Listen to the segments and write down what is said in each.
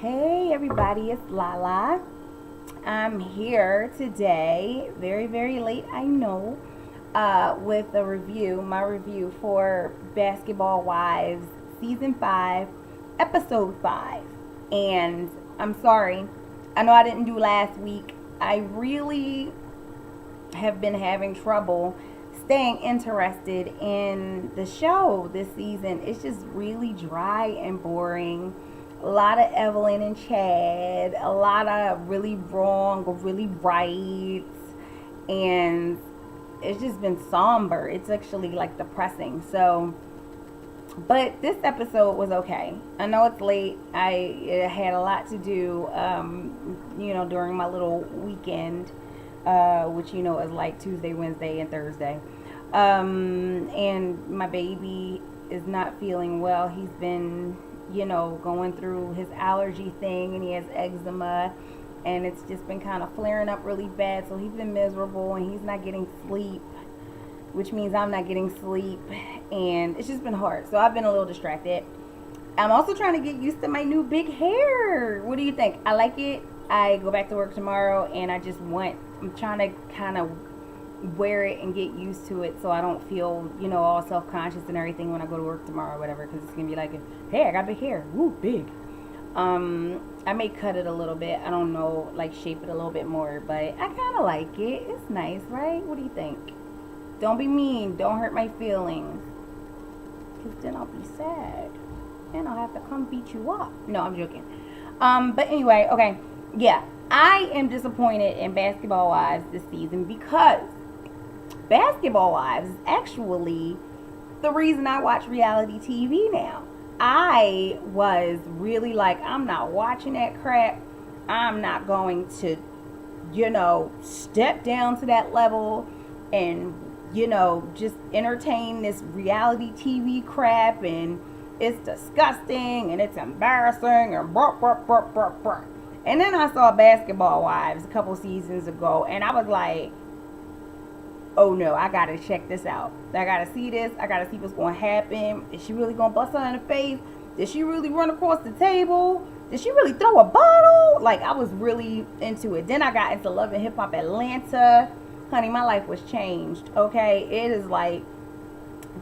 Hey everybody, it's Lala. I'm here today, very, very late, I know, with a review, my review for Basketball Wives Season 5, Episode 5. And I'm sorry, I know I didn't do last week. I really have been having trouble staying interested in the show this season. It's just really dry and boring. A lot of Evelyn and Chad, a lot of really wrong or really right, and it's just been somber. It's actually like depressing. So, but this episode was okay. I know it's late. I had a lot to do, during my little weekend, which is like Tuesday, Wednesday, and Thursday. And my baby is not feeling well. He's been, going through his allergy thing, and he has eczema, and it's just been kind of flaring up really bad. So he's been miserable, and he's not getting sleep, which means I'm not getting sleep, and it's just been hard. So I've been a little distracted. I'm also trying to get used to my new big hair. What do you think? I like it. I go back to work tomorrow, and I'm trying to kind of wear it and get used to it so I don't feel, all self-conscious and everything when I go to work tomorrow or whatever, because it's going to be like, hey, I got big hair. Woo, big. I may cut it a little bit. I don't know, like shape it a little bit more, but I kind of like it. It's nice, right? What do you think? Don't be mean. Don't hurt my feelings, because then I'll be sad and I'll have to come beat you up. No, I'm joking. But anyway, okay. Yeah, I am disappointed in Basketball Wives this season because Basketball Wives is actually the reason I watch reality TV now. I was really like, I'm not watching that crap. I'm not going to, step down to that level and, just entertain this reality TV crap, and it's disgusting and it's embarrassing and blah, blah, blah, blah, blah. And then I saw Basketball Wives a couple seasons ago, and I was like, oh no, I gotta check this out. I gotta see this. I gotta see what's gonna happen. Is she really gonna bust her in the face? Did she really run across the table? Did she really throw a bottle? Like, I was really into it. Then I got into Love and Hip Hop Atlanta. Honey, my life was changed. Okay, it is like,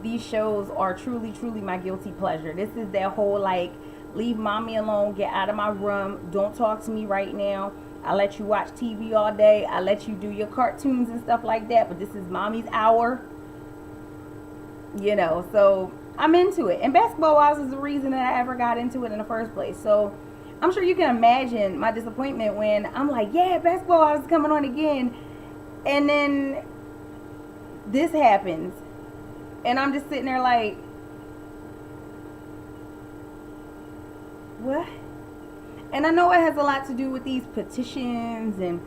these shows are truly, truly my guilty pleasure. This is that whole like, leave mommy alone, get out of my room, don't talk to me right now. I let you watch TV all day. I let you do your cartoons and stuff like that, but this is mommy's hour. So I'm into it. And Basketball Wives is the reason that I ever got into it in the first place. So I'm sure you can imagine my disappointment when I'm like, yeah, Basketball Wives is coming on again. And then this happens. And I'm just sitting there like, what? And I know it has a lot to do with these petitions and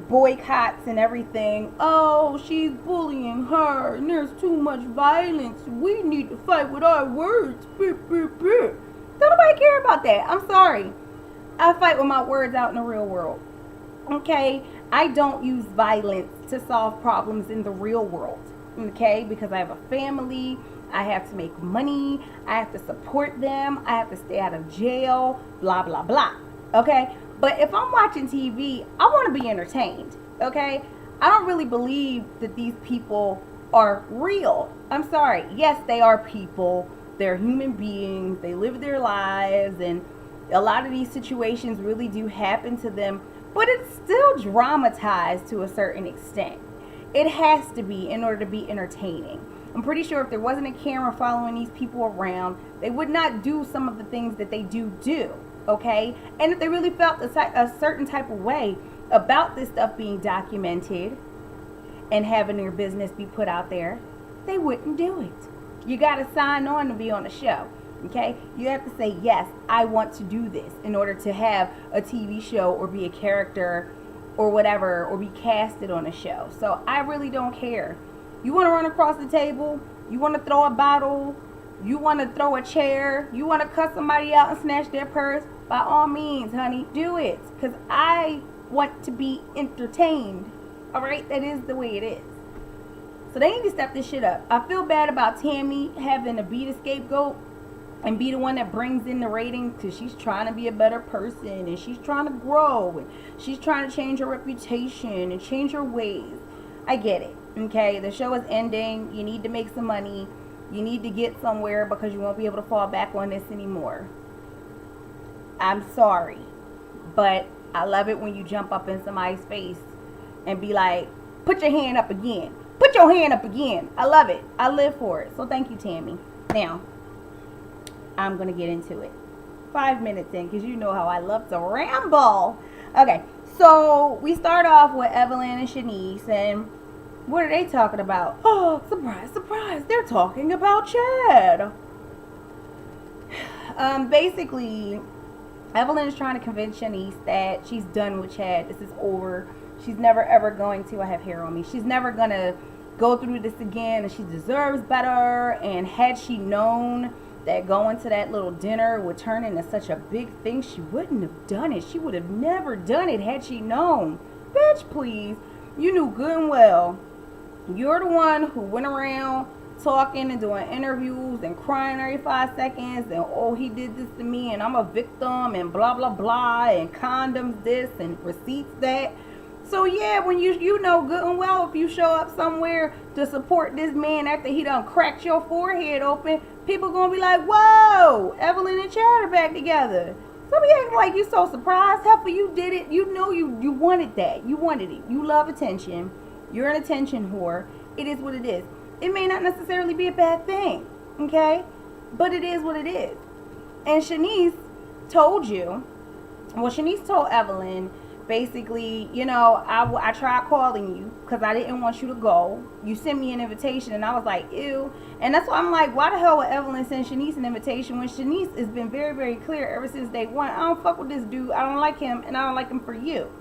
boycotts and everything. Oh, she's bullying her and there's too much violence. We need to fight with our words. Don't nobody care about that. I'm sorry. I fight with my words out in the real world. Okay? I don't use violence to solve problems in the real world. Okay? Because I have a family. I have to make money. I have to support them. I have to stay out of jail. Blah, blah, blah. Okay? But if I'm watching TV, I want to be entertained. Okay? I don't really believe that these people are real. I'm sorry. Yes, they are people. They're human beings. They live their lives. And a lot of these situations really do happen to them. But it's still dramatized to a certain extent. It has to be in order to be entertaining. I'm pretty sure if there wasn't a camera following these people around, they would not do some of the things that they do, okay? And if they really felt a certain type of way about this stuff being documented and having their business be put out there, they wouldn't do it. You got to sign on to be on the show, okay? You have to say, yes, I want to do this in order to have a TV show or be a character or whatever, or be casted on a show. So I really don't care. You want to run across the table, you want to throw a bottle, you want to throw a chair, you want to cuss somebody out and snatch their purse, by all means, honey, do it. Because I want to be entertained. All right? That is the way it is. So they need to step this shit up. I feel bad about Tammy having to be the scapegoat. and be the one that brings in the ratings because she's trying to be a better person and she's trying to grow and she's trying to change her reputation and change her ways. I get it. Okay, the show is ending. You need to make some money. You need to get somewhere because you won't be able to fall back on this anymore. I'm sorry, but I love it when you jump up in somebody's face and be like, put your hand up again. Put your hand up again. I love it. I live for it. So thank you, Tammy. Now, I'm going to get into it. 5 minutes in, because you know how I love to ramble. Okay, so we start off with Evelyn and Shanice, and what are they talking about? Oh, surprise, surprise. They're talking about Chad. Basically, Evelyn is trying to convince Shanice that she's done with Chad. This is over. She's never ever going to, I have hair on me. She's never going to go through this again, and she deserves better. And had she known that going to that little dinner would turn into such a big thing, she wouldn't have done it. She would have never done it had she known. Bitch, please. You knew good and well. You're the one who went around talking and doing interviews and crying every 5 seconds and, oh, he did this to me and I'm a victim and blah blah blah and condoms this and receipts that. So yeah, when you know good and well, if you show up somewhere to support this man after he done cracked your forehead open, people gonna be like, whoa, Evelyn and Chad are back together. So be acting like you so surprised. Hell, you did it. You know you wanted that. You wanted it. You love attention. You're an attention whore. It is what it is. It may not necessarily be a bad thing, okay? But it is what it is. And Shanice told you, well, Shanice told Evelyn, basically, you know, I tried calling you because I didn't want you to go. You sent me an invitation and I was like, ew. And that's why I'm like, why the hell would Evelyn send Shanice an invitation when Shanice has been very, very clear ever since day one? I don't fuck with this dude. I don't like him and I don't like him for you.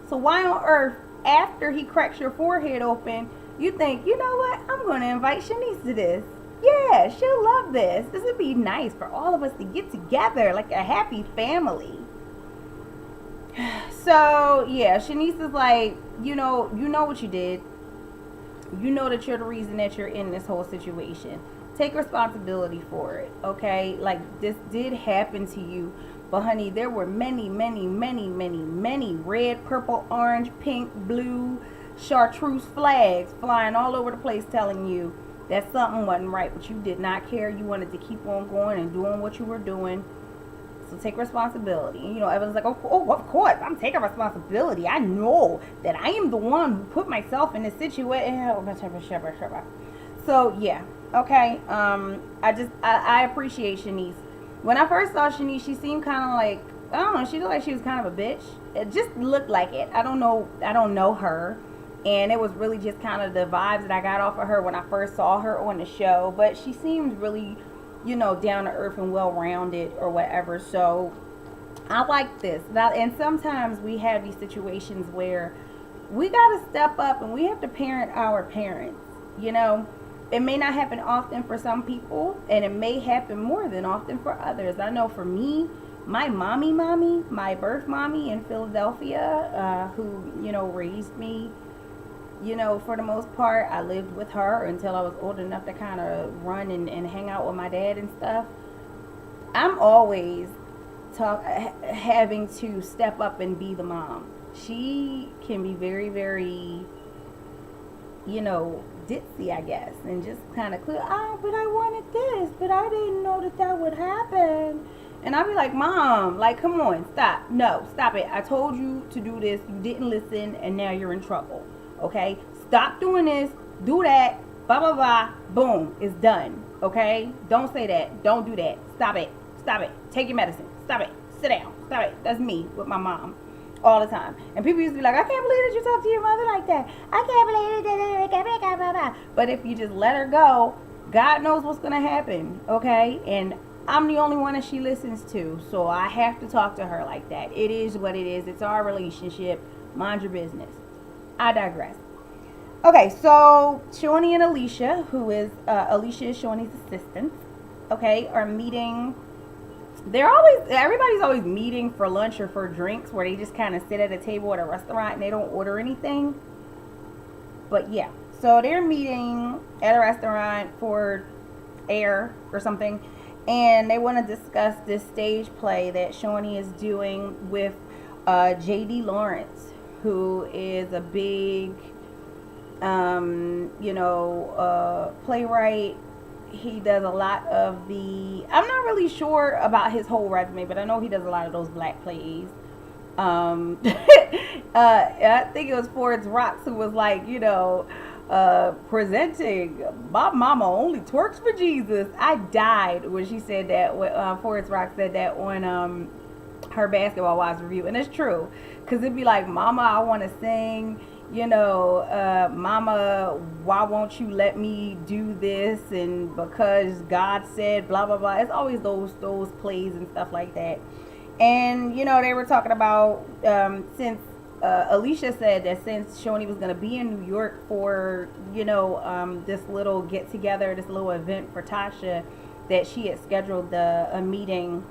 So why on earth, after he cracks your forehead open, you think, you know what, I'm going to invite Shanice to this. Yeah, she'll love this. This would be nice for all of us to get together like a happy family. So, yeah, Shanice is like, you know what you did. You know that you're the reason that you're in this whole situation. Take responsibility for it, okay? Like, this did happen to you. But, honey, there were many, many, many, many, many red, purple, orange, pink, blue, chartreuse flags flying all over the place telling you that something wasn't right. But you did not care. You wanted to keep on going and doing what you were doing. So take responsibility. You know, Evelyn's like, oh, of course, I'm taking responsibility. I know that I am the one who put myself in this situation. So, yeah. Okay. I appreciate Shanice. When I first saw Shanice, she seemed kind of like, I don't know, she looked like she was kind of a bitch. It just looked like it. I don't know her. And it was really just kind of the vibes that I got off of her when I first saw her on the show. But she seemed really, you know, down to earth and well-rounded or whatever. So I like this. And sometimes we have these situations where we got to step up and we have to parent our parents. You know, it may not happen often for some people and it may happen more than often for others. I know for me, my mommy, my birth mommy in Philadelphia, who, you know, raised me, you know, for the most part, I lived with her until I was old enough to kind of run and hang out with my dad and stuff. I'm always having to step up and be the mom. She can be very, very, you know, ditzy, I guess, and just kind of clear, but I wanted this, but I didn't know that would happen. And I'll be like, Mom, like, come on, stop. No, stop it. I told you to do this. You didn't listen, and now you're in trouble. Okay, stop doing this, do that, blah, blah, blah, boom, it's done, okay? Don't say that, don't do that, stop it, take your medicine, stop it, sit down, stop it. That's me with my mom all the time. And people used to be like, I can't believe that you talk to your mother like that. I can't believe that. But if you just let her go, God knows what's going to happen, okay? And I'm the only one that she listens to, so I have to talk to her like that. It is what it is. It's our relationship. Mind your business. I digress. Okay, so Shawnee and Alicia, who is Alicia is Shawnee's assistant, okay, are meeting. Everybody's always meeting for lunch or for drinks where they just kind of sit at a table at a restaurant and they don't order anything. But yeah, so they're meeting at a restaurant for air or something. and they want to discuss this stage play that Shawnee is doing with J.D. Lawrence, who is a big, playwright. He does a lot of I'm not really sure about his whole resume, but I know he does a lot of those black plays. I think it was Forrest Rocks who was like, presenting my mama only twerks for Jesus. I died when she said that. When Forrest Rock said that on her Basketball Wives review, and it's true, because it'd be like, "Mama, I want to sing." Mama, why won't you let me do this? And because God said blah blah blah. It's always those plays and stuff like that. And they were talking about since Alicia said that since Shawnee was going to be in New York for this little get together, this little event for Tasha, that she had scheduled a meeting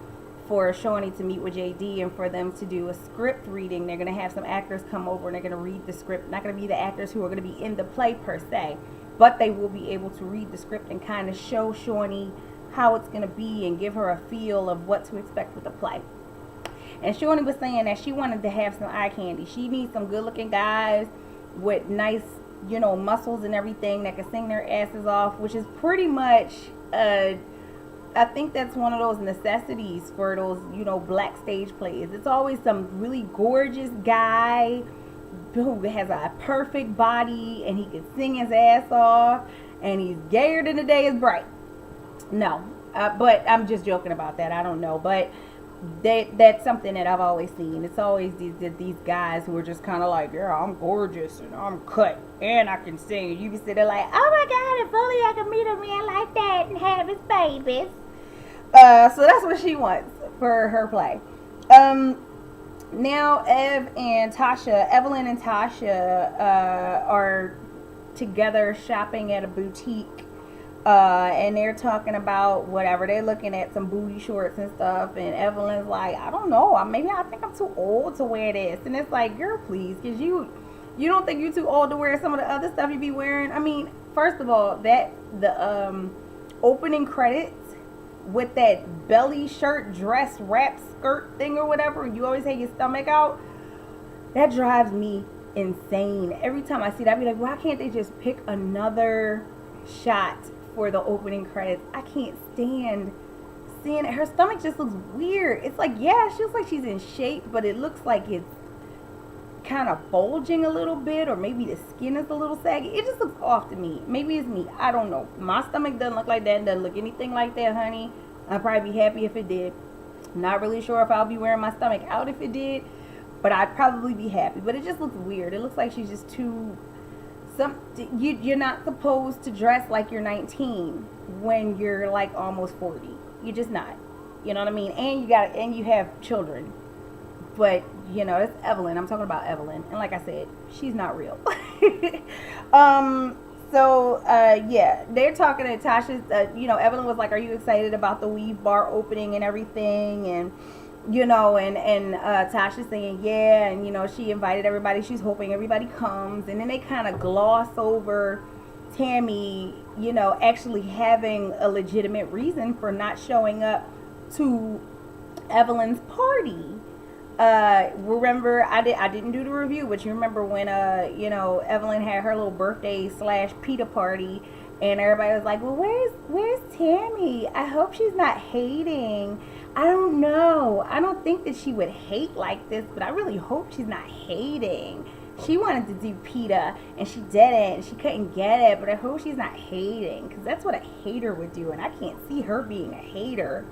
for Shawnee to meet with JD and for them to do a script reading. They're going to have some actors come over and they're going to read the script. Not going to be the actors who are going to be in the play per se, but they will be able to read the script and kind of show Shawnee how it's going to be and give her a feel of what to expect with the play. And Shawnee was saying that she wanted to have some eye candy. She needs some good looking guys with nice, muscles and everything that can sing their asses off, which is pretty much, I think that's one of those necessities for those, black stage plays. It's always some really gorgeous guy who has a perfect body and he can sing his ass off and he's gayer than the day is bright. No, but I'm just joking about that. I don't know, but that's something that I've always seen. It's always these guys who are just kind of like, yeah, I'm gorgeous and I'm cut and I can sing. You can sit there like, oh my God, if only I could meet a man like that and have his babies. So that's what she wants for her play. Now Evelyn and Tasha are together shopping at a boutique. And they're talking about whatever. They're looking at some booty shorts and stuff. And Evelyn's like, I don't know. I think I'm too old to wear this. And it's like, girl, please. Because you don't think you're too old to wear some of the other stuff you be wearing. I mean, first of all, the opening credits with that belly shirt, dress, wrap, skirt thing or whatever. You always have your stomach out. That drives me insane. Every time I see that, I be like, why can't they just pick another shot for the opening credits? I can't stand seeing it. Her stomach just looks weird. It's like, yeah, she looks like she's in shape, but it looks like it's kind of bulging a little bit, or maybe the skin is a little saggy. It just looks off to me. Maybe it's me. I don't know. My stomach doesn't look like that. It doesn't look anything like that, honey. I'd probably be happy if it did. Not really sure if I'll be wearing my stomach out if it did, but I'd probably be happy. But it just looks weird. It looks like she's just too... You're not supposed to dress like you're 19 when you're like almost 40. You're just not. You know what I mean? And you have children. But it's Evelyn. I'm talking about Evelyn. And like I said, she's not real. Yeah, they're talking to Tasha's, Evelyn was like, are you excited about the weave bar opening and everything? And Tasha's saying, yeah, and, she invited everybody. She's hoping everybody comes. And then they kind of gloss over Tammy, actually having a legitimate reason for not showing up to Evelyn's party. Remember, I didn't do the review, but you remember when, Evelyn had her little birthday / pita party, and everybody was like, well, where's Tammy? I hope she's not hating. I don't know. I don't think that she would hate like this, but I really hope she's not hating. She wanted to do pita, and she didn't, and she couldn't get it, but I hope she's not hating, because that's what a hater would do, and I can't see her being a hater.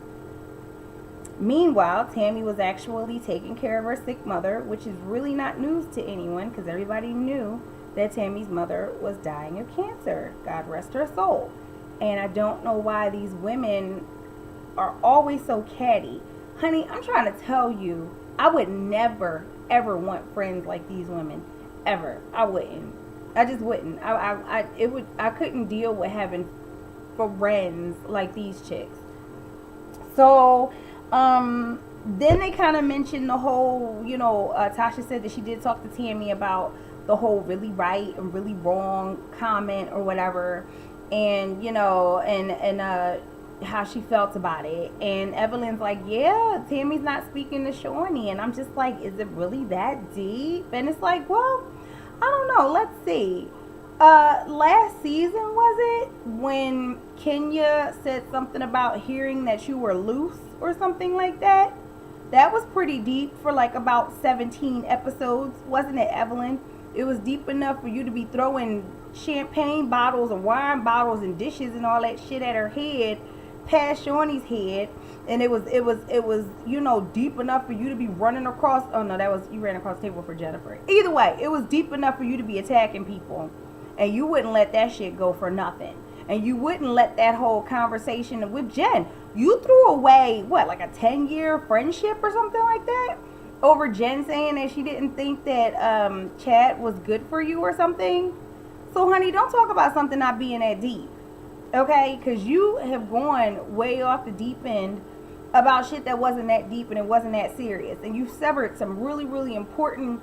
Meanwhile, Tammy was actually taking care of her sick mother, which is really not news to anyone because everybody knew that Tammy's mother was dying of cancer. God rest her soul. And I don't know why these women are always so catty. Honey, I'm trying to tell you, I would never, ever want friends like these women. Ever. I wouldn't. I just wouldn't. I couldn't deal with having friends like these chicks. So... then they kind of mentioned the whole, Tasha said that she did talk to Tammy about the whole really right and really wrong comment or whatever. And, how she felt about it. And Evelyn's like, yeah, Tammy's not speaking to Shawnee. And I'm just like, is it really that deep? And it's like, well, I don't know. Let's see. Last season, was it, when Kenya said something about hearing that you were loose or something like that? That was pretty deep for like about 17 episodes, wasn't it, Evelyn? It was deep enough for you to be throwing champagne bottles and wine bottles and dishes and all that shit at her head, past Shawnee's head. And it was deep enough for you to be running across. Oh no, that was, you ran across the table for Jennifer. Either way, it was deep enough for you to be attacking people, and you wouldn't let that shit go for nothing. And you wouldn't let that whole conversation with Jen. You threw away, what, like a 10-year friendship or something like that? Over Jen saying that she didn't think that Chad was good for you or something. So, honey, don't talk about something not being that deep. Okay? Because you have gone way off the deep end about shit that wasn't that deep and it wasn't that serious. And you've severed some really, really important,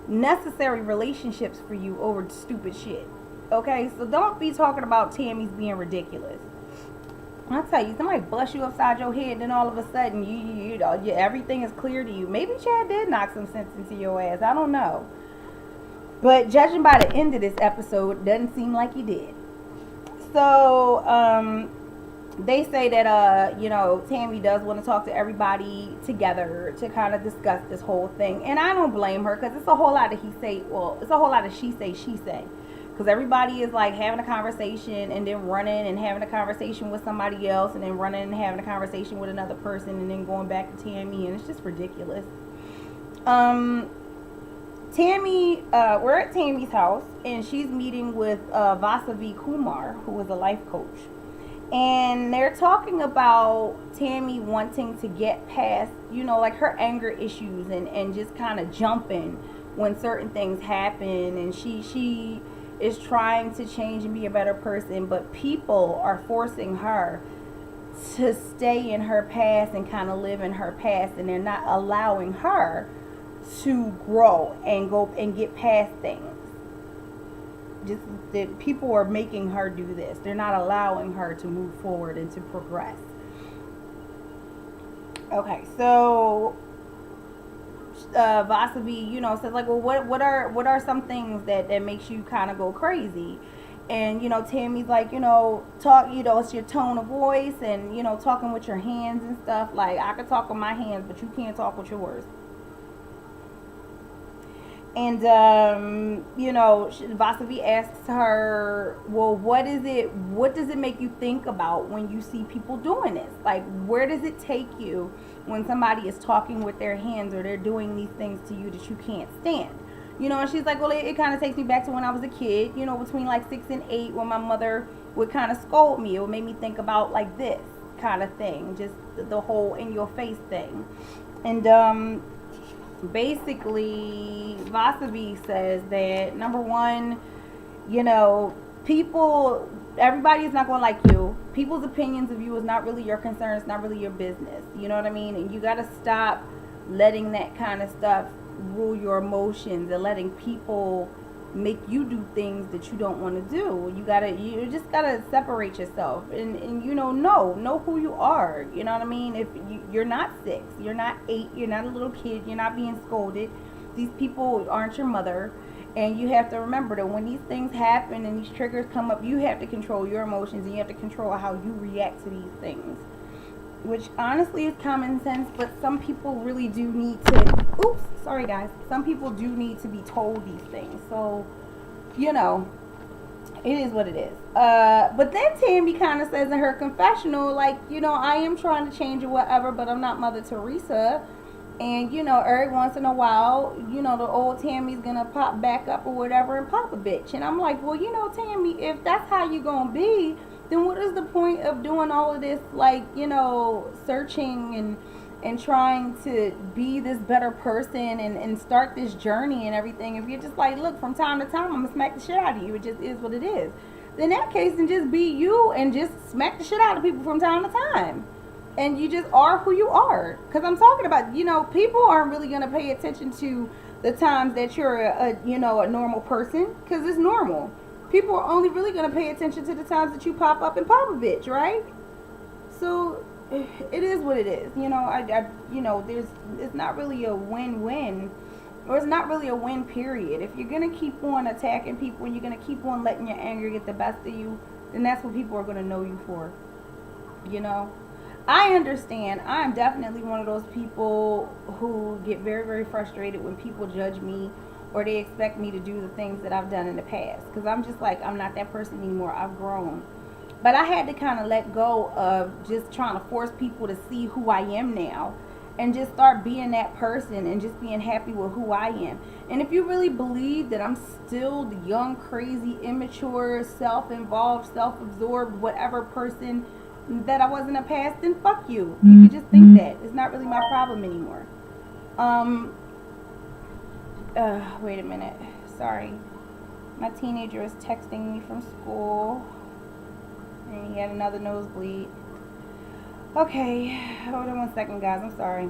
necessary relationships for you over stupid shit. Okay? So don't be talking about Tammy's being ridiculous. I'll tell you, somebody bust you upside your head, and then all of a sudden, everything is clear to you. Maybe Chad did knock some sense into your ass. I don't know. But judging by the end of this episode, it doesn't seem like he did. So, they say that, Tammy does want to talk to everybody together to kind of discuss this whole thing. And I don't blame her, because it's a whole lot of it's a whole lot of she say. Because everybody is like having a conversation and then running and having a conversation with somebody else and then running and having a conversation with another person and then going back to Tammy, and it's just ridiculous. Tammy, we're at Tammy's house and she's meeting with Vasavi Kumar, who is a life coach. And they're talking about Tammy wanting to get past, like her anger issues and just kind of jumping when certain things happen. And she is trying to change and be a better person, but people are forcing her to stay in her past and kind of live in her past, and they're not allowing her to grow and go and get past things. Just that people are making her do this. They're not allowing her to move forward and to progress. Okay, so Vasavi, says like, well, what are some things that makes you kind of go crazy? And Tammy's like, talk, it's your tone of voice and talking with your hands and stuff. Like, I can talk with my hands, but you can't talk with yours. And Vasavi asks her, well, what does it make you think about when you see people doing this? Like, where does it take you when somebody is talking with their hands or they're doing these things to you that you can't stand? And she's like, well, it kind of takes me back to when I was a kid, between like 6 and 8, when my mother would kind of scold me. It would make me think about like this kind of thing, just the whole in your face thing. And basically Vasavi says that, number one, everybody is not going to like you. People's opinions of you is not really your concern. It's not really your business. You know what I mean? And you got to stop letting that kind of stuff rule your emotions and letting people make you do things that you don't want to do. You just gotta separate yourself and know who you are. You know what I mean? If you're not 6, you're not 8, you're not a little kid, you're not being scolded. These people aren't your mother. And you have to remember that when these things happen and these triggers come up, you have to control your emotions and you have to control how you react to these things. Which honestly is common sense, but some people really do need to, sorry guys, some people do need to be told these things. So, it is what it is. But then Tammy kind of says in her confessional, like, I am trying to change or whatever, but I'm not Mother Teresa. And, every once in a while, the old Tammy's gonna pop back up or whatever and pop a bitch. And I'm like, well, Tammy, if that's how you gonna be, then what is the point of doing all of this, like, searching and trying to be this better person and start this journey and everything? If you're just like, look, from time to time, I'm going to smack the shit out of you. It just is what it is. Then in that case, then just be you and just smack the shit out of people from time to time. And you just are who you are. Because I'm talking about, people aren't really going to pay attention to the times that you're a normal person. Because it's normal. People are only really going to pay attention to the times that you pop up and pop a bitch, right? So it is what it is. It's not really a win-win, or it's not really a win period. If you're gonna keep on attacking people and you're gonna keep on letting your anger get the best of you, then that's what people are gonna know you for. I understand. I am definitely one of those people who get very, very frustrated when people judge me or they expect me to do the things that I've done in the past. Because I'm just like, I'm not that person anymore. I've grown. But I had to kind of let go of just trying to force people to see who I am now and just start being that person and just being happy with who I am. And if you really believe that I'm still the young, crazy, immature, self-involved, self-absorbed, whatever person that I was in the past, then fuck you. You can just think that. It's not really my problem anymore. Wait a minute. Sorry. My teenager is texting me from school. And he had another nosebleed. Okay. Hold on 1 second, guys. I'm sorry.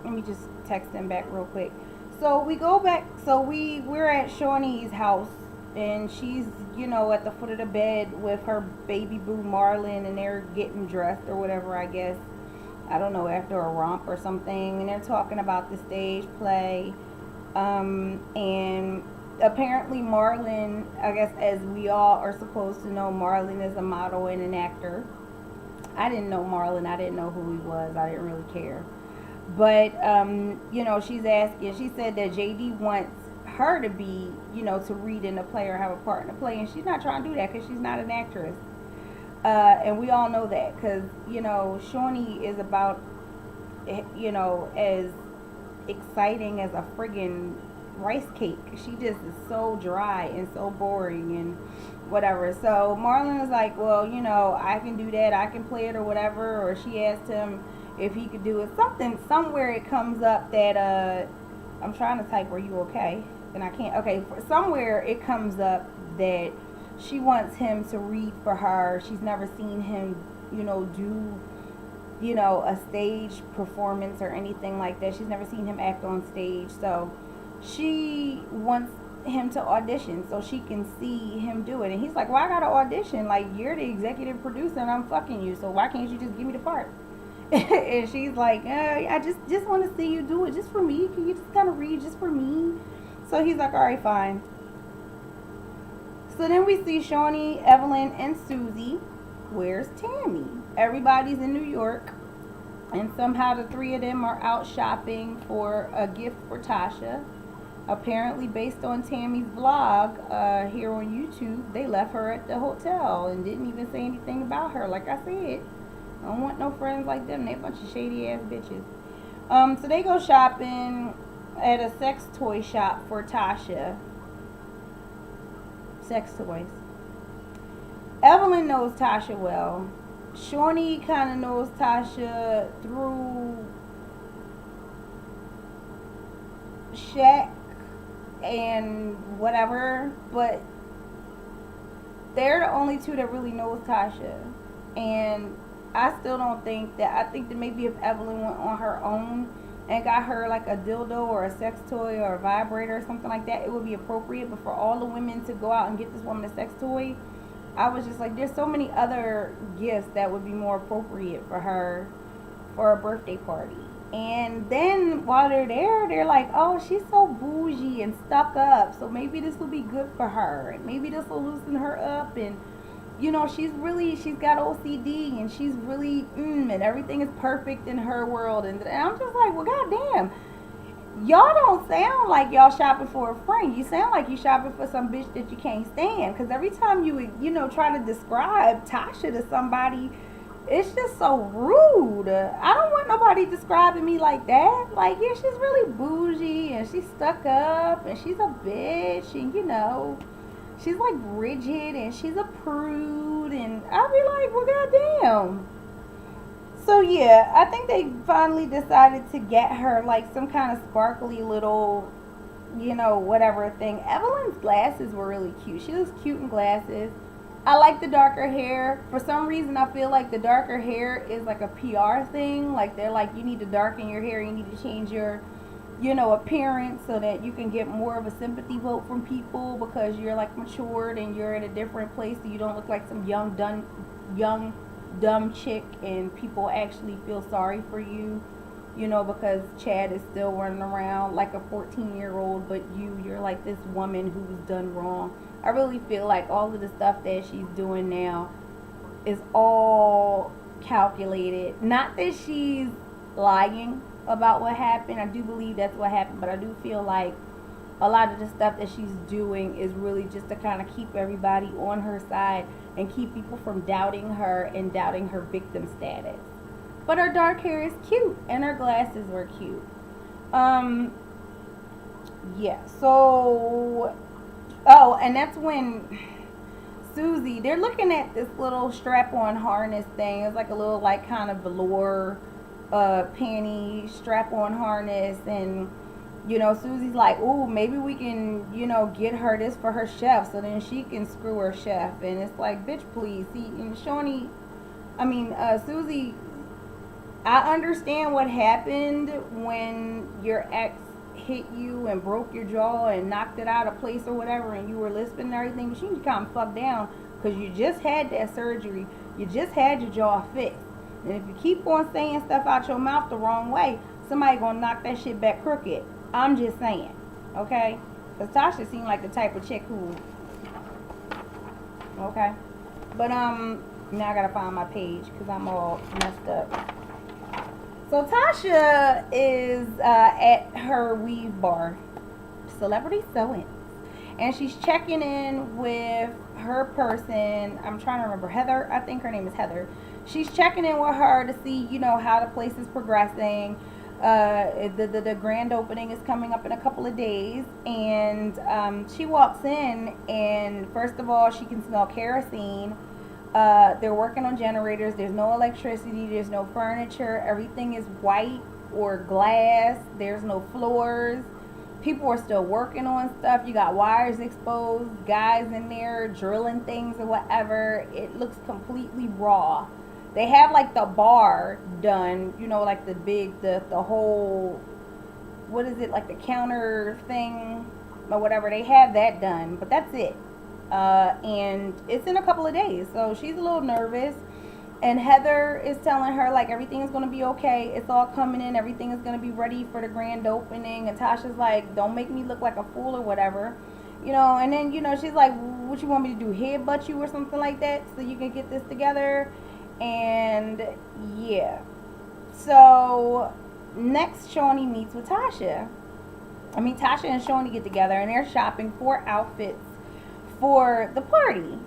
Let me just text him back real quick. So we go back. So we're at Shawnee's house. And she's, at the foot of the bed with her baby boo Marlon, and they're getting dressed or whatever, I guess. I don't know, after a romp or something. And they're talking about the stage play. And apparently Marlon, I guess as we all are supposed to know, Marlon is a model and an actor. I didn't know Marlon. I didn't know who he was. I didn't really care. But, she's asking, she said that JD wants her to be, to read in the play or have a part in the play, and she's not trying to do that because she's not an actress. And we all know that because, Shawnee is about, as exciting as a friggin' rice cake. She just is so dry and so boring and whatever. So Marlon is like, well, I can do that. I can play it or whatever. Or she asked him if he could do it. Somewhere it comes up that, I'm trying to type, are you okay? And I can't. Okay, somewhere it comes up that she wants him to read for her. She's never seen him, do, a stage performance or anything like that. She's never seen him act on stage. So she wants him to audition so she can see him do it. And he's like, well, I got to audition. Like, you're the executive producer and I'm fucking you. So why can't you just give me the part? And she's like, I just want to see you do it just for me. Can you just kind of read just for me? So he's like, all right, fine. So then we see Shawnee, Evelyn, and Susie. Where's Tammy? Everybody's in New York. And somehow the three of them are out shopping for a gift for Tasha. Apparently, based on Tammy's vlog here on YouTube, they left her at the hotel and didn't even say anything about her. Like I said, I don't want no friends like them. They a bunch of shady ass bitches. So they go shopping at a sex toy shop for Tasha. Sex toys. Evelyn knows Tasha well. Shawnee kind of knows Tasha through Shaq and whatever, but they're the only two that really knows Tasha. And I still don't think that, I think that maybe if Evelyn went on her own and got her like a dildo or a sex toy or a vibrator or something like that, it would be appropriate. But for all the women to go out and get this woman a sex toy, I was just like, there's so many other gifts that would be more appropriate for her for a birthday party. And then while they're there, they're like, oh, she's so bougie and stuck up, so maybe this will be good for her, and maybe this will loosen her up. And she's got OCD, and she's really and everything is perfect in her world. And I'm just like, well, goddamn, y'all don't sound like y'all shopping for a friend. You sound like you shopping for some bitch that you can't stand. Because every time you try to describe Tasha to somebody, it's just so rude. I don't want nobody describing me like that. Like, yeah, she's really bougie and she's stuck up and she's a bitch and she's like rigid and she's a prude, and I'll be like, well, goddamn. So yeah, I think they finally decided to get her like some kind of sparkly little, whatever thing. Evelyn's glasses were really cute. She looks cute in glasses. I like the darker hair. For some reason, I feel like the darker hair is like a PR thing. Like, they're like, you need to darken your hair. You need to change your, appearance so that you can get more of a sympathy vote from people because you're like matured and you're in a different place. So you don't look like some young dumb chick and people actually feel sorry for you, you know, because Chad is still running around like a 14-year-old, but you're like this woman who's done wrong. I really feel like all of the stuff that she's doing now is all calculated. Not that she's lying about what happened. I do believe that's what happened, but I do feel like a lot of the stuff that she's doing is really just to kind of keep everybody on her side and keep people from doubting her and doubting her victim status. But her dark hair is cute and her glasses were cute. Yeah, so and that's when Susie, they're looking at this little strap-on harness thing. It's like a little like kind of velour panty strap-on harness, and you know, Susie's like, "Ooh, maybe we can, you know, get her this for her chef, so then she can screw her chef." And it's like, "Bitch, please." See, and Susie, I understand what happened when your ex hit you and broke your jaw and knocked it out of place or whatever, and you were lisping and everything, but you need to calm the fuck down because you just had that surgery. You just had your jaw fixed. And if you keep on saying stuff out your mouth the wrong way, somebody gonna knock that shit back crooked. I'm just saying, okay? Because Tasha seemed like the type of chick who, okay? But, now I gotta find my page because I'm all messed up. So Tasha is at her weave bar, Celebrity Sewing, and she's checking in with her person. I'm trying to remember, Heather. I think her name is Heather. She's checking in with her to see, you know, how the place is progressing. The grand opening is coming up in a couple of days, and she walks in, and first of all, she can smell kerosene. They're working on generators. There's no electricity. There's no furniture. Everything is white or glass. There's no floors. People are still working on stuff. You got wires exposed, guys in there drilling things or whatever. It looks completely raw. They have like the bar done, you know, like the whole, what is it, like the counter thing or whatever. They have that done, but that's it. And it's in a couple of days, so she's a little nervous, and Heather is telling her like everything is going to be okay, it's all coming in, everything is going to be ready for the grand opening, and Tasha's like, don't make me look like a fool or whatever, you know. And then, you know, she's like, what you want me to do, headbutt you or something like that so you can get this together? And yeah, so next Shawnee meets with Tasha. Tasha and Shawnee get together and they're shopping for outfits for the party,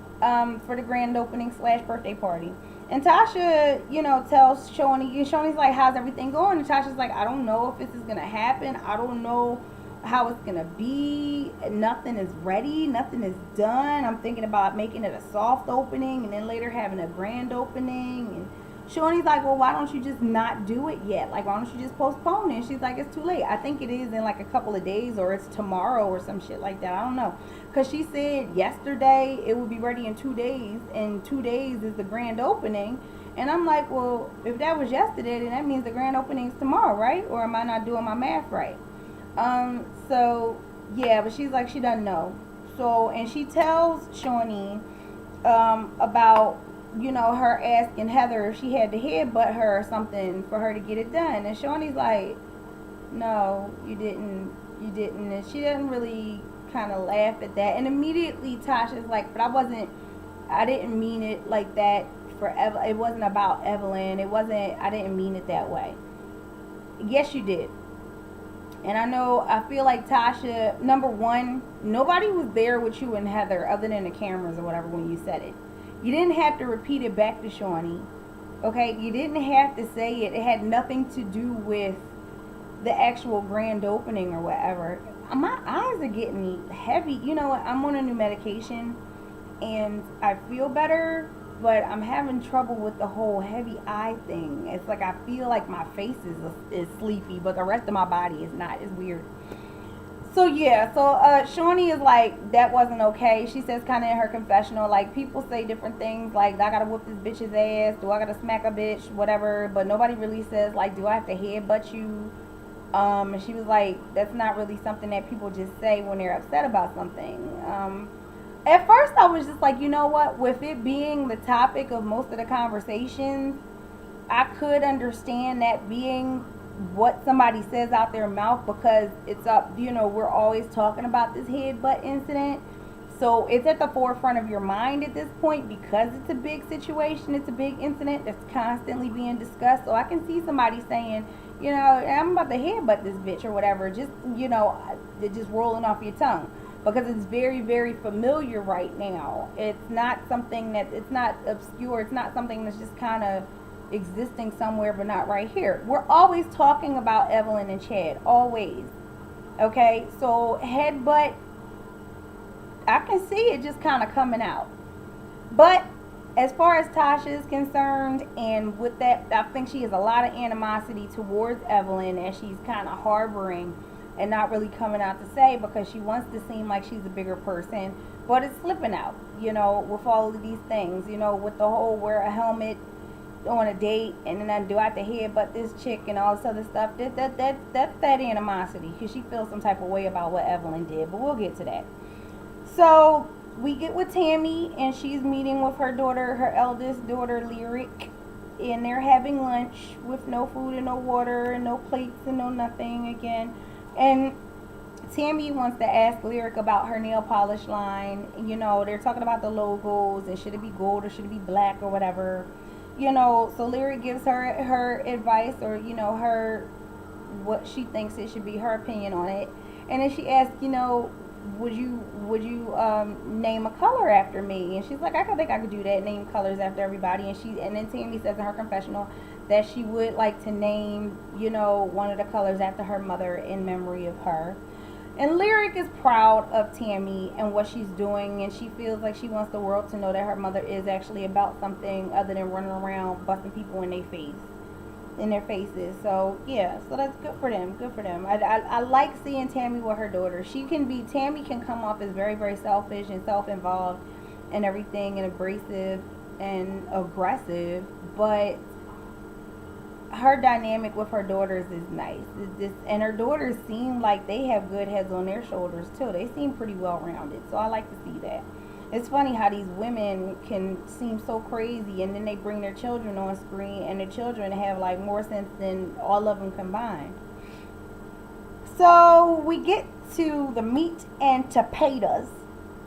for the grand opening / birthday party. And Tasha, you know, tells Shawnee, and Shawnee's like, how's everything going? And Tasha's like, I don't know if this is going to happen. I don't know how it's going to be. Nothing is ready. Nothing is done. I'm thinking about making it a soft opening and then later having a grand opening. And Shawnee's like, well, why don't you just not do it yet? Like, why don't you just postpone it? And she's like, it's too late. I think it is in like a couple of days, or it's tomorrow or some shit like that. I don't know. Because she said yesterday it would be ready in 2 days, and 2 days is the grand opening. And I'm like, well, if that was yesterday, then that means the grand opening is tomorrow, right? Or am I not doing my math right? So, yeah, but she's like, she doesn't know. So, and she tells Shawnee about, you know, her asking Heather if she had to headbutt her or something for her to get it done. And Shawnee's like, no, you didn't. And she doesn't really kind of laugh at that. And immediately Tasha's like, but I didn't mean it like that for Evelyn. It wasn't about Evelyn. I didn't mean it that way. Yes, you did. And I feel like Tasha, number one, nobody was there with you and Heather other than the cameras or whatever when you said it. You didn't have to repeat it back to Shawnee. Okay? You didn't have to say it. It had nothing to do with the actual grand opening or whatever. My eyes are getting heavy. You know, I'm on a new medication and I feel better, but I'm having trouble with the whole heavy eye thing. It's like I feel like my face is sleepy, but the rest of my body is not. It's weird. So yeah, Shawnee is like, that wasn't okay. She says kind of in her confessional, like, people say different things, like, I gotta whoop this bitch's ass, do I gotta smack a bitch, whatever, but nobody really says, like, do I have to headbutt you? And she was like, that's not really something that people just say when they're upset about something. At first, I was just like, you know what? With it being the topic of most of the conversations, I could understand that being what somebody says out their mouth, because it's up, we're always talking about this headbutt incident. So it's at the forefront of your mind at this point because it's a big situation, it's a big incident that's constantly being discussed. So I can see somebody saying, I'm about to headbutt this bitch or whatever, just, just rolling off your tongue. Because it's very, very familiar right now. It's not something it's not obscure. It's not something that's just kind of existing somewhere but not right here. We're always talking about Evelyn and Chad, always. Okay, so headbutt, I can see it just kind of coming out. But as far as Tasha is concerned, and with that, I think she has a lot of animosity towards Evelyn, and she's kind of harboring and not really coming out to say, because she wants to seem like she's a bigger person, but it's slipping out, with all of these things, with the whole wear a helmet on a date, and then do I have to headbutt this chick and all this other stuff. That's that animosity, because she feels some type of way about what Evelyn did, but we'll get to that. So we get with Tammy, and she's meeting with her daughter, her eldest daughter, Lyric, and they're having lunch with no food and no water and no plates and no nothing again. And Tammy wants to ask Lyric about her nail polish line. They're talking about the logos and should it be gold or should it be black or whatever. So Lyric gives her advice, or, her, what she thinks it should be, her opinion on it. And then she asks, would you name a color after me? And she's like, I think I could do that, name colors after everybody. And then Tammy says in her confessional that she would like to name, one of the colors after her mother in memory of her. And Lyric is proud of Tammy and what she's doing, and she feels like she wants the world to know that her mother is actually about something other than running around busting people in their faces. So yeah, so that's good for them. I like seeing Tammy with her daughter. Tammy can come off as very, very selfish and self-involved and everything, and abrasive and aggressive, but her dynamic with her daughters is nice. And her daughters seem like they have good heads on their shoulders too. They seem pretty well rounded, so I like to see that. It's funny how these women can seem so crazy, and then they bring their children on screen, and the children have like more sense than all of them combined. So we get to the meat and potatoes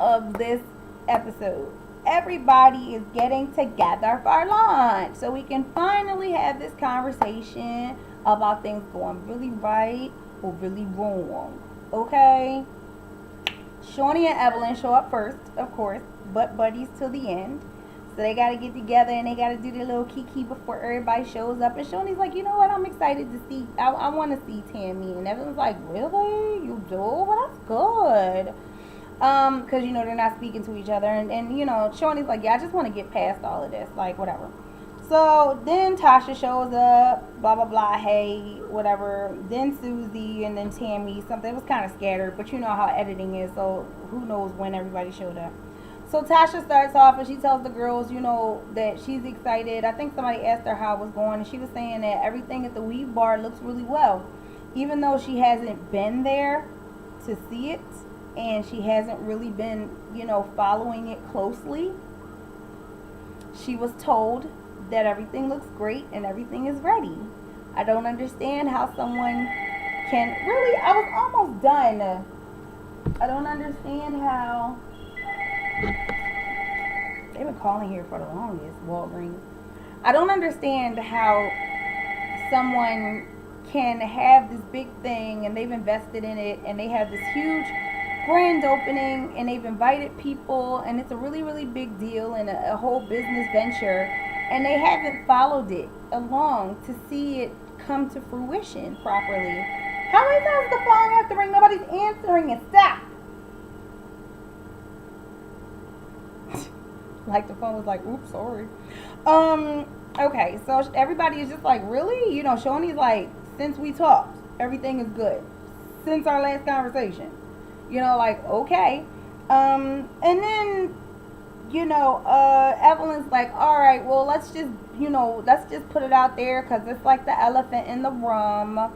of this episode. Everybody is getting together for lunch, so we can finally have this conversation about things going really right or really wrong. Okay? Shawnee and Evelyn show up first, of course, but buddies till the end. So they got to get together and they got to do their little kiki before everybody shows up. And Shawnee's like, you know what? I'm excited to see. I want to see Tammy. And Evelyn's like, really? You do? Well, that's good. Because, they're not speaking to each other. And Shawnee's like, yeah, I just want to get past all of this. Like, whatever. So then Tasha shows up, blah, blah, blah, hey, whatever. Then Susie and then Tammy. Something was kind of scattered, but you know how editing is, so who knows when everybody showed up. So Tasha starts off and she tells the girls, that she's excited. I think somebody asked her how it was going, and she was saying that everything at the Weed Bar looks really well. Even though she hasn't been there to see it, and she hasn't really been, following it closely, she was told that everything looks great and everything is ready. I don't understand how someone can really, I was almost done. I don't understand how, they've been calling here for the longest, Walgreens. I don't understand how someone can have this big thing and they've invested in it and they have this huge grand opening and they've invited people and it's a really, really big deal and a whole business venture, and they haven't followed it along to see it come to fruition properly. How many times the phone have to ring? Nobody's answering it. Stop. Like the phone was like, oops, sorry. Okay, so everybody is just like, really? Shawnee's like, since we talked, everything is good. Since our last conversation. Like, okay. And then, Evelyn's like, all right, well, let's just put it out there because it's like the elephant in the room.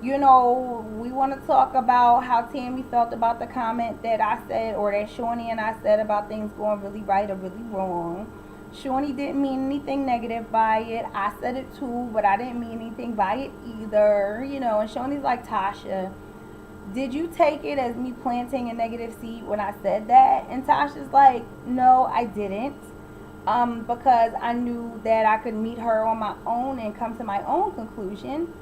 You know, we want to talk about how Tammy felt about the comment that I said, or that Shawnee and I said about things going really right or really wrong. Shawnee didn't mean anything negative by it. I said it too, but I didn't mean anything by it either. You know, and Shawnee's like, Tasha, did you take it as me planting a negative seed when I said that? And Tasha's like, no, I didn't. Because I knew that I could meet her on my own and come to my own conclusion.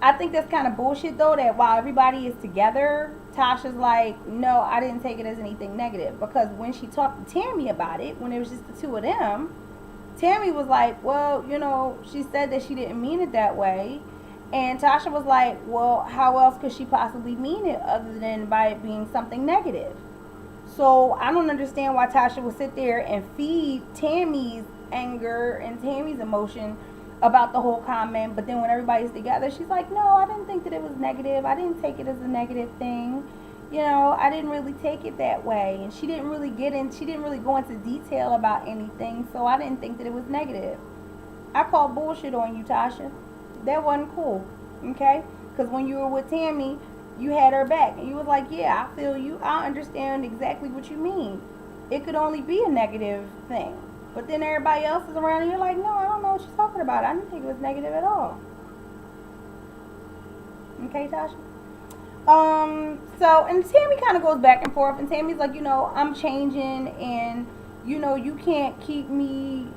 I think that's kind of bullshit though, that while everybody is together, Tasha's like, no, I didn't take it as anything negative. Because when she talked to Tammy about it, when it was just the two of them, Tammy was like, well, you know, she said that she didn't mean it that way. And Tasha was like, well, how else could she possibly mean it other than by it being something negative? So I don't understand why Tasha would sit there and feed Tammy's anger and Tammy's emotion about the whole comment, but then when everybody's together, she's like, no, I didn't think that it was negative. I didn't take it as a negative thing. You know, I didn't really take it that way. And she didn't really go into detail about anything, so I didn't think that it was negative. I call bullshit on you, Tasha. That wasn't cool, okay? Because when you were with Tammy, you had her back, and you was like, yeah, I feel you. I understand exactly what you mean. It could only be a negative thing. But then everybody else is around and you're like, no, I don't know what she's talking about. I didn't think it was negative at all. Okay, Tasha? So, and Tammy kind of goes back and forth, and Tammy's like, you know, I'm changing, and, you know, you can't keep me,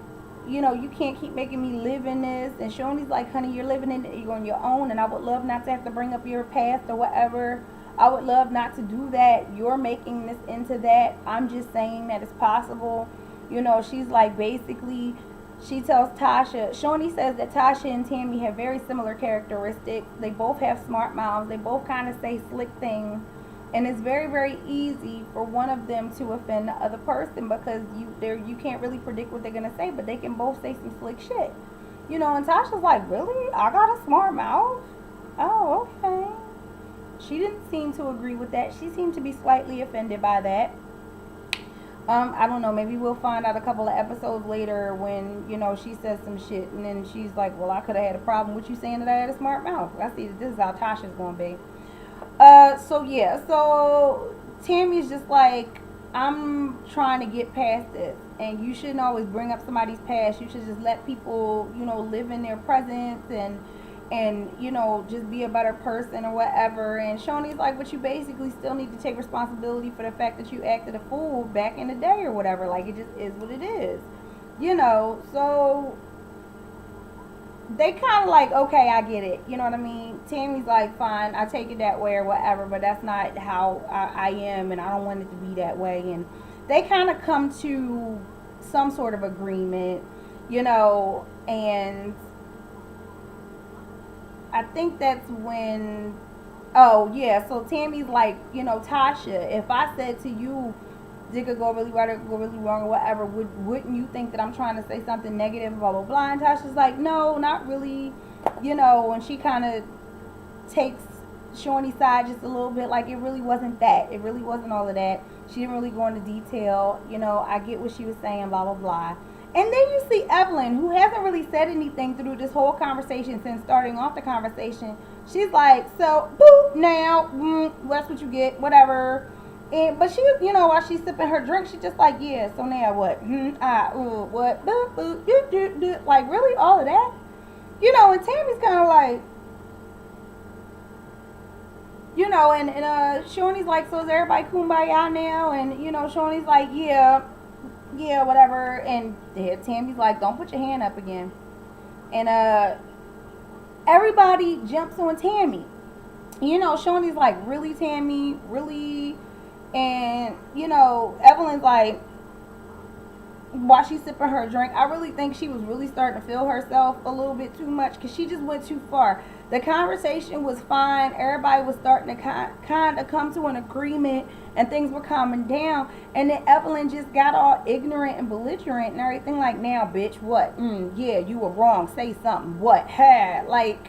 you know, you can't keep making me live in this. And Shawnee's like, honey, you're living in it on your own, and I would love not to have to bring up your past or whatever. I would love not to do that. You're making this into that. I'm just saying that it's possible. You know, she's like, basically, she tells Tasha, Shawnee says that Tasha and Tammy have very similar characteristics. They both have smart mouths. They both kind of say slick things. And it's very, very easy for one of them to offend the other person because you can't really predict what they're going to say, but they can both say some slick shit. You know, and Tasha's like, really? I got a smart mouth? Oh, okay. She didn't seem to agree with that. She seemed to be slightly offended by that. I don't know, maybe we'll find out a couple of episodes later when, you know, she says some shit and then she's like, well, I could have had a problem with you saying that I had a smart mouth. I see that this is how Tasha's going to be. So Tammy's just like, I'm trying to get past this, and you shouldn't always bring up somebody's past. You should just let people, you know, live in their presence and you know, just be a better person or whatever. And Shawnee's like, but you basically still need to take responsibility for the fact that you acted a fool back in the day or whatever. Like, it just is what it is, you know. So they kind of like, okay, I get it, you know what I mean? Tammy's like, fine, I take it that way or whatever, but that's not how I am, and I don't want it to be that way. And they kind of come to some sort of agreement, you know. And I think that's when, oh yeah, so Tammy's like, you know, Tasha, if I said to you, it could go really right or go really wrong or whatever, wouldn't you think that I'm trying to say something negative, blah, blah, blah? And Tasha's like, no, not really, you know. And she kind of takes Shawnee's side just a little bit, like it really wasn't that. It really wasn't all of that. She didn't really go into detail, you know. I get what she was saying, blah, blah, blah. And then you see Evelyn, who hasn't really said anything through this whole conversation since starting off the conversation. She's like, so, boop, now, that's what you get, whatever. But she, you know, while she's sipping her drink, she's just like, yeah, so now what? What? Boop, boop, doop, doop, doop. Like, really? All of that? You know, and Tammy's kind of like, you know, and Shawnee's like, so is everybody kumbaya now? And, you know, Shawnee's like, yeah, whatever. And Tammy's like, don't put your hand up again. And everybody jumps on Tammy. You know, Shawnee's like, really, Tammy? Really? And, you know, Evelyn's like, while she's sipping her drink, I really think she was really starting to feel herself a little bit too much because she just went too far. The conversation was fine. Everybody was starting to kind of come to an agreement and things were calming down. And then Evelyn just got all ignorant and belligerent and everything like, now, bitch, what? Yeah, you were wrong. Say something. What? Ha! Like,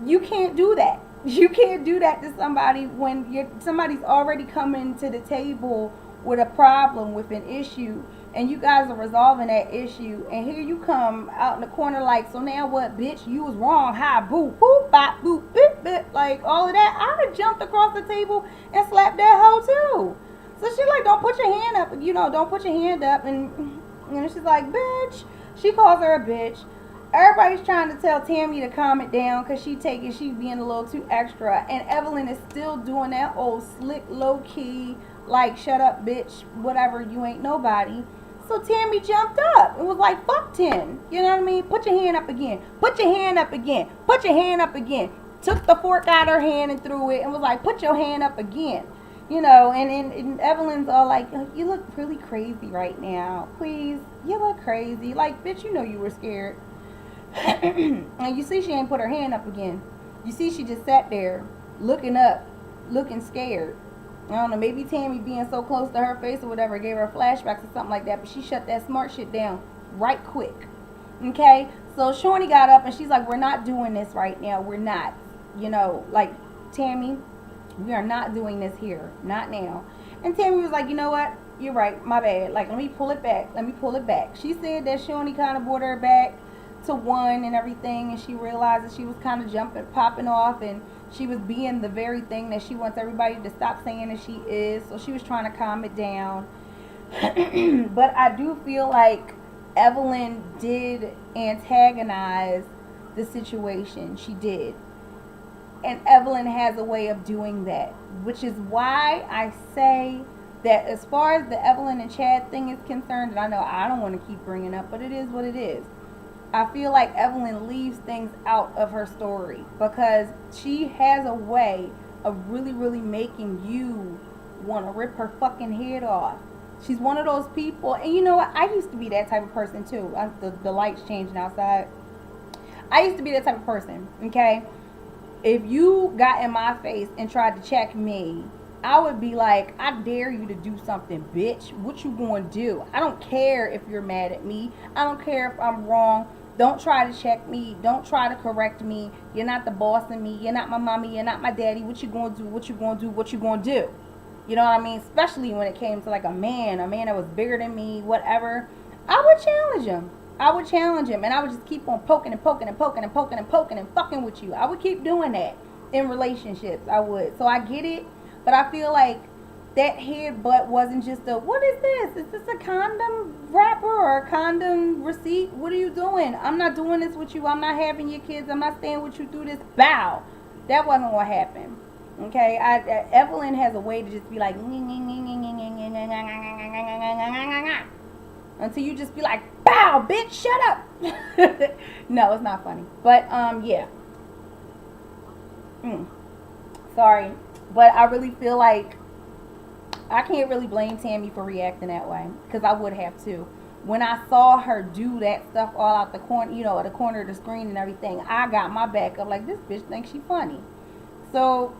you can't do that. You can't do that to somebody when somebody's already coming to the table with a problem, with an issue, and you guys are resolving that issue, and here you come out in the corner like, so now what, bitch? You was wrong. Hi, boo, boop, bop, boop, bip, bip, like all of that. I would jumped across the table and slapped that hoe too. So she's like, don't put your hand up, don't put your hand up, and she's like, bitch. She calls her a bitch. Everybody's trying to tell Tammy to calm it down because she being a little too extra, and Evelyn is still doing that old slick, low key, like, shut up, bitch, whatever, you ain't nobody. So Tammy jumped up and was like, fuck 10. You know what I mean? Put your hand up again. Put your hand up again. Put your hand up again. Took the fork out of her hand and threw it and was like, put your hand up again. And Evelyn's all like, you look really crazy right now. Please, you look crazy. Like, bitch, you know you were scared. And you see she ain't put her hand up again. You see she just sat there looking up, looking scared. I don't know, maybe Tammy being so close to her face or whatever gave her flashbacks or something like that, but she shut that smart shit down right quick. Okay? So Shorty got up and she's like, we're not doing this right now. We're not. Like, Tammy, we are not doing this here. Not now. And Tammy was like, you know what? You're right. My bad. Like, let me pull it back. She said that Shorty kind of brought her back to one and everything, and she realized that she was kind of popping off, and she was being the very thing that she wants everybody to stop saying that she is. So she was trying to calm it down. But I do feel like Evelyn did antagonize the situation. She did. And Evelyn has a way of doing that, which is why I say that as far as the Evelyn and Chad thing is concerned, and I know I don't want to keep bringing up, but it is what it is. I feel like Evelyn leaves things out of her story because she has a way of really, really making you want to rip her fucking head off. She's one of those people, and you know what? I used to be that type of person too. The light's changing outside. I used to be that type of person, okay? If you got in my face and tried to check me, I would be like, I dare you to do something, bitch. What you gonna do? I don't care if you're mad at me. I don't care if I'm wrong. Don't try to check me. Don't try to correct me. You're not the boss of me. You're not my mommy. You're not my daddy. What you gonna do? What you gonna do? What you gonna do? You know what I mean? Especially when it came to like a man that was bigger than me, whatever. I would challenge him. And I would just keep on poking and poking and poking and poking and poking and fucking with you. I would keep doing that in relationships. I would. So I get it, but I feel like that headbutt wasn't just what is this? Is this a condom wrapper or a condom receipt? What are you doing? I'm not doing this with you. I'm not having your kids. I'm not staying with you through this. Bow. That wasn't what happened. Okay? Evelyn has a way to just be like, until you just be like, bow, bitch, shut up. No, it's not funny. But, yeah. Sorry. But I really feel like I can't really blame Tammy for reacting that way, because I would have too. When I saw her do that stuff all out the corner, at the corner of the screen and everything, I got my back up like, this bitch thinks she funny. So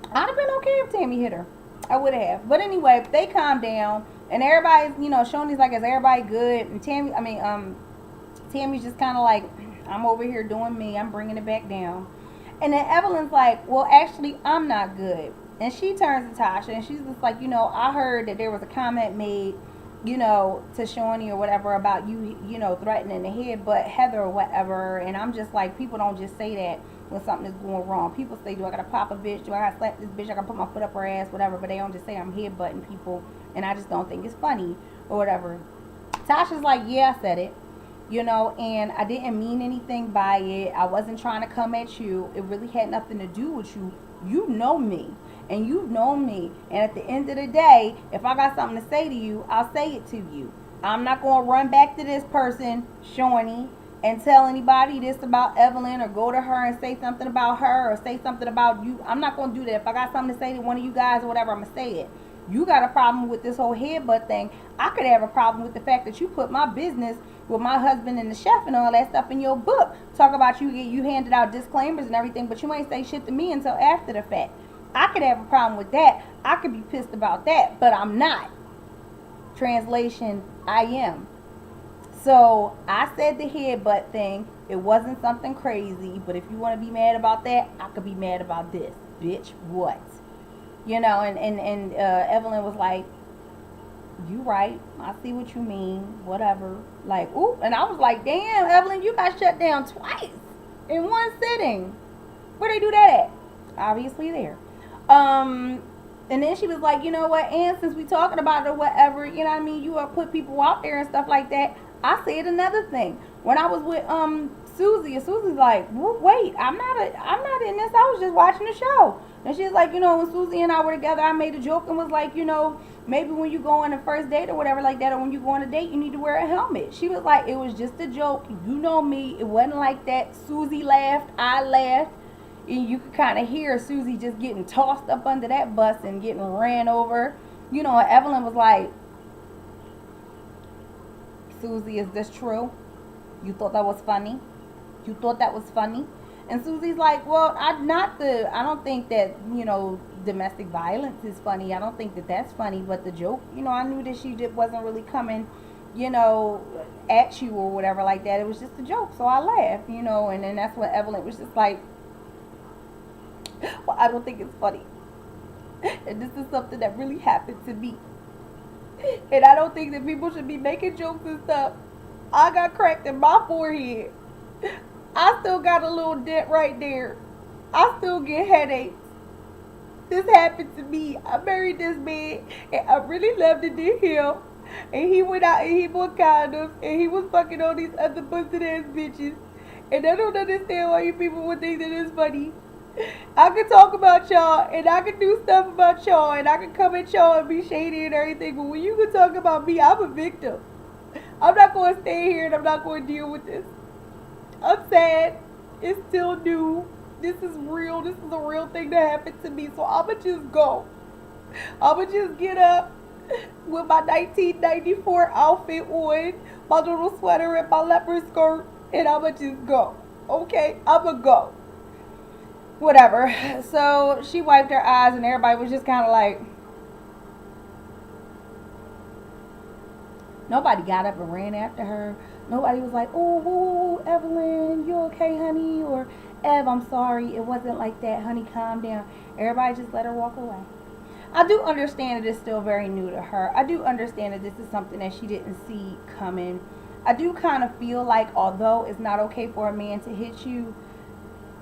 I'd have been okay if Tammy hit her. I would have. But anyway, they calmed down and everybody's, Shoney's like, is everybody good? And Tammy's just kind of like, I'm over here doing me. I'm bringing it back down. And then Evelyn's like, well, actually, I'm not good. And she turns to Tasha and she's just like, I heard that there was a comment made, to Shawnee or whatever about you, threatening to hit but Heather or whatever. And I'm just like, people don't just say that when something is going wrong. People say, do I gotta pop a bitch? Do I gotta slap this bitch? I gotta put my foot up her ass, whatever. But they don't just say I'm headbutting people. And I just don't think it's funny or whatever. Tasha's like, yeah, I said it. And I didn't mean anything by it. I wasn't trying to come at you. It really had nothing to do with you. You know me. And you've known me. And at the end of the day, if I got something to say to you, I'll say it to you. I'm not going to run back to this person, Shawnee, and tell anybody this about Evelyn or go to her and say something about her or say something about you. I'm not going to do that. If I got something to say to one of you guys or whatever, I'm going to say it. You got a problem with this whole headbutt thing. I could have a problem with the fact that you put my business with my husband and the chef and all that stuff in your book. Talk about you handed out disclaimers and everything, but you ain't say shit to me until after the fact. I could have a problem with that. I could be pissed about that, but I'm not. Translation, I am. So I said the headbutt thing. It wasn't something crazy, but if you want to be mad about that, I could be mad about this. Bitch, what? And Evelyn was like, You right. I see what you mean. Whatever. Like, ooh. And I was like, damn, Evelyn, you got shut down twice in one sitting. Where they do that at? Obviously there. And then she was like, you know what, and since we talking about it or whatever, you know what I mean, you put people out there and stuff like that. I said another thing. When I was with Susie, and Susie's like, wait, I'm not in this. I was just watching the show. And she's like, you know, when Susie and I were together, I made a joke and was like, you know, maybe when you go on a first date or whatever like that, or when you go on a date, you need to wear a helmet. She was like, it was just a joke. You know me. It wasn't like that. Susie laughed. I laughed. And you could kind of hear Susie just getting tossed up under that bus and getting ran over. You know, and Evelyn was like, Susie, is this true? You thought that was funny? You thought that was funny? And Susie's like, well, I don't think that, you know, domestic violence is funny. I don't think that that's funny. But the joke, you know, I knew that she wasn't really coming, you know, at you or whatever like that. It was just a joke. So I laughed, you know, and then that's when Evelyn was just like, well, I don't think it's funny. And this is something that really happened to me. And I don't think that people should be making jokes and stuff. I got cracked in my forehead. I still got a little dent right there. I still get headaches. This happened to me. I married this man, and I really loved it to him. And he went out and he bought condoms, and he was fucking all these other busted ass bitches. And I don't understand why you people would think that it's funny. I can talk about y'all, and I can do stuff about y'all, and I can come at y'all and be shady and everything, but when you can talk about me, I'm a victim. I'm not going to stay here, and I'm not going to deal with this. I'm sad. It's still new. This is real. This is a real thing that happened to me, so I'ma just go. I'ma just get up with my 1994 outfit on, my little sweater and my leopard skirt, and I'ma just go. Okay? I'ma go. Whatever. So she wiped her eyes and everybody was just kind of like, nobody got up and ran after her. Nobody was like, oh, Evelyn, you okay, honey? Or, Ev, I'm sorry. It wasn't like that, honey. Calm down. Everybody just let her walk away. I do understand that it's still very new to her. I do understand that this is something that she didn't see coming. I do kind of feel like although it's not okay for a man to hit you,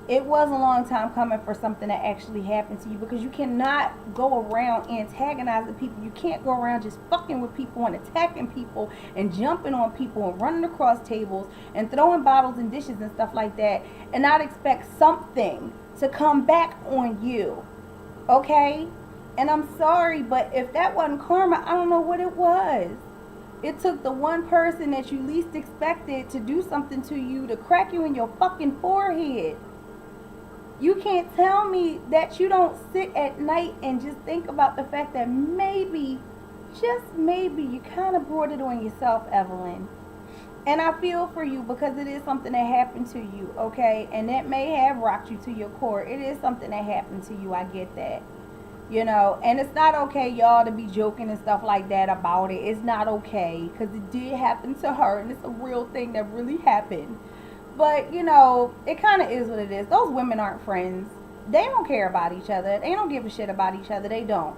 it was a long time coming for something that actually happened to you, because you cannot go around antagonizing people. You can't go around just fucking with people and attacking people and jumping on people and running across tables and throwing bottles and dishes and stuff like that and not expect something to come back on you. Okay? And I'm sorry, but if that wasn't karma, I don't know what it was. It took the one person that you least expected to do something to you to crack you in your fucking forehead. You can't tell me that you don't sit at night and just think about the fact that maybe, just maybe, you kind of brought it on yourself, Evelyn. And I feel for you because it is something that happened to you, okay? And that may have rocked you to your core. It is something that happened to you. I get that. You know, and it's not okay, y'all, to be joking and stuff like that about it. It's not okay because it did happen to her and it's a real thing that really happened. But, you know, it kind of is what it is. Those women aren't friends. They don't care about each other. They don't give a shit about each other. They don't.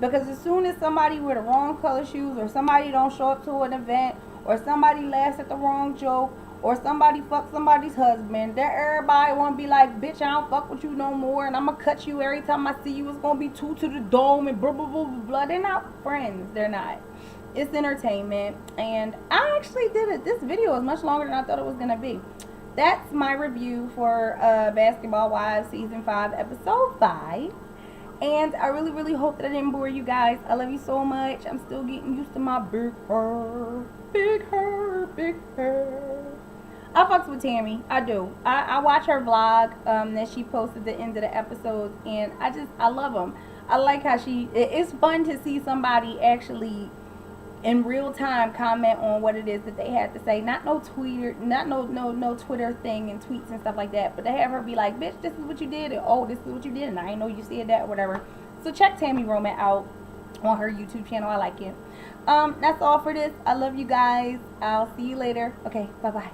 Because as soon as somebody with the wrong color shoes or somebody don't show up to an event or somebody laughs at the wrong joke or somebody fucks somebody's husband, then everybody want to be like, bitch, I don't fuck with you no more and I'm going to cut you every time I see you. It's going to be 2 to the dome and blah, blah, blah, blah, blah. They're not friends. They're not. It's entertainment. And I actually did it. This video is much longer than I thought it was going to be. That's my review for Basketball Wives Season 5, Episode 5. And I really, really hope that I didn't bore you guys. I love you so much. I'm still getting used to my big hair. Big hair, big hair. I fucks with Tammy. I do. I watch her vlog that she posted at the end of the episodes. And I love them. I like how it's fun to see somebody actually in real time comment on what it is that they had to say. Not no Twitter, not no Twitter thing and tweets and stuff like that. But they have her be like, bitch, this is what you did, and oh, this is what you did, and I didn't know you said that or whatever. So check Tammy Roman out on her YouTube channel. I like it. That's all for this. I love you guys. I'll see you later. Okay, bye bye.